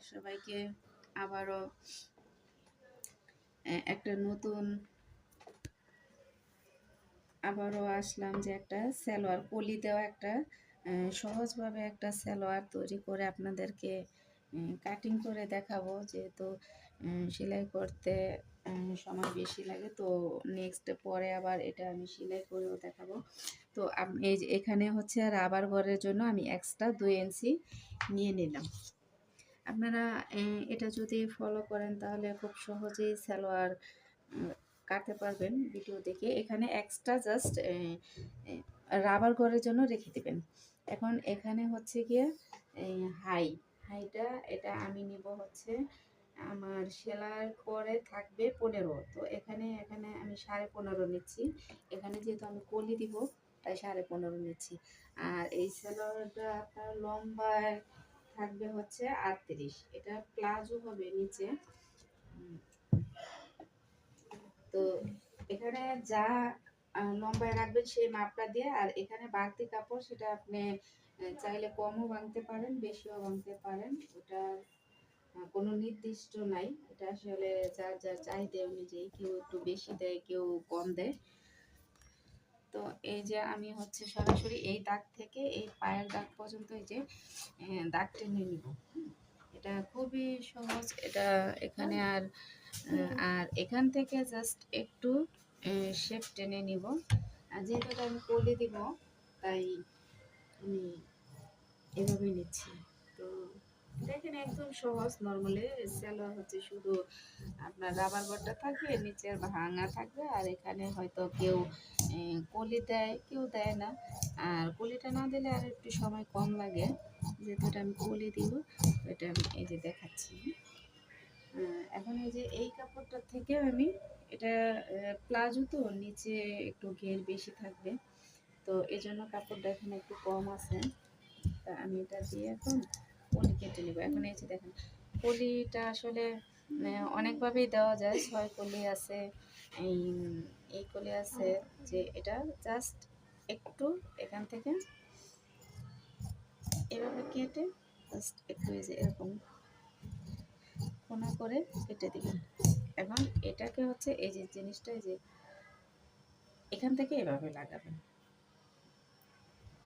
সবাইকে আবারও একটা নতুন আসলাম যে একটা সালোয়ার কলি দেওয়া একটা সহজভাবে একটা সালোয়ার তৈরি করে আপনাদেরকে কাটিং করে দেখাবো। যেহেতু সেলাই করতে সময় বেশি লাগে, তো নেক্সট পরে আবার এটা আমি সেলাই করেও দেখাবো। তো এই যে এখানে হচ্ছে রাবার ঘরের জন্য আমি এক্সট্রা 2 ইঞ্চি নিয়ে নিলাম। আপনারা এটা যদি ফলো করেন তাহলে খুব সহজেই সালোয়ার কাটতে পারবেন ভিডিও দেখে। এখানে এক্সট্রা জাস্ট রাবার ঘরের জন্য রেখে দেবেন। এখন এখানে হচ্ছে গিয়ে হাইটা এটা আমি নিব হচ্ছে, আমার সেলাই পরে থাকবে 15, তো এখানে আমি 15.5 নিচ্ছি। এখানে যেহেতু আমি কলি দিব তাই 15.5 নিচ্ছি। আর এই সালোয়ারটা আপনার লম্বায় থাকবে হচ্ছে 38, এটা প্লাজো হবে নিচে। তো এখানে যা লম্বায় রাখবেন সেই মাপটা দিয়ে, আর এখানে বাড়তি কাপড় সেটা আপনি চাইলে কমও ভাঙতে পারেন, বেশিও ভাঙতে পারেন। ওটা কোনো নির্দিষ্ট নাই, এটা আসলে যার যার চাহিদা অনুযায়ী, কেউ একটু বেশি দেয়, কেউ কম দেয়। তো এই যে আমি হচ্ছে সরাসরি এই দাগ থেকে এই পায়ের দাগ পর্যন্ত এই যে দাগ টেনে নিব। এটা খুবই সহজ। এটা এখানে আর এখান থেকে জাস্ট একটু শেপ টেনে নিব। আর যেহেতু এটা আমি কলি দিব তাই আমি এভাবে নিচ্ছি। তো দেখেন একদম সহজ। নর্মালি সালোয়ার হচ্ছে শুধু আপনার রাবার বটটা থাকবে, নিচের ভাঙা থাকবে, আর এখানে হয়তো কেউ কলি দেয়, কেউ দেয় না। আর কলিটা না দিলে আর একটু সময় কম লাগে। যেহেতু এটা আমি কলি দিব, এটা আমি এই যে দেখাচ্ছি। এখন এই যে এই কাপড়টা থেকে আমি এটা প্লাজো, তো নিচে একটু ঘের বেশি থাকবে, তো এই জন্য কাপড়টা এখানে একটু কম আছে। তা আমি এটা দিয়ে এখন কলি কেটে নেবো। এখন এই যে দেখেন কলিটা আসলে অনেকভাবেই দেওয়া যায়। 6 কলি আছে, এই কলি আছে। যে এটা জাস্ট একটু এখান থেকে এভাবে কেটে জাস্ট একটু এই যে এরকম কোনা করে কেটে দিবেন। এখন এটাকে হচ্ছে এই যে জিনিসটা, এই যে এখান থেকে এভাবে লাগাবেন।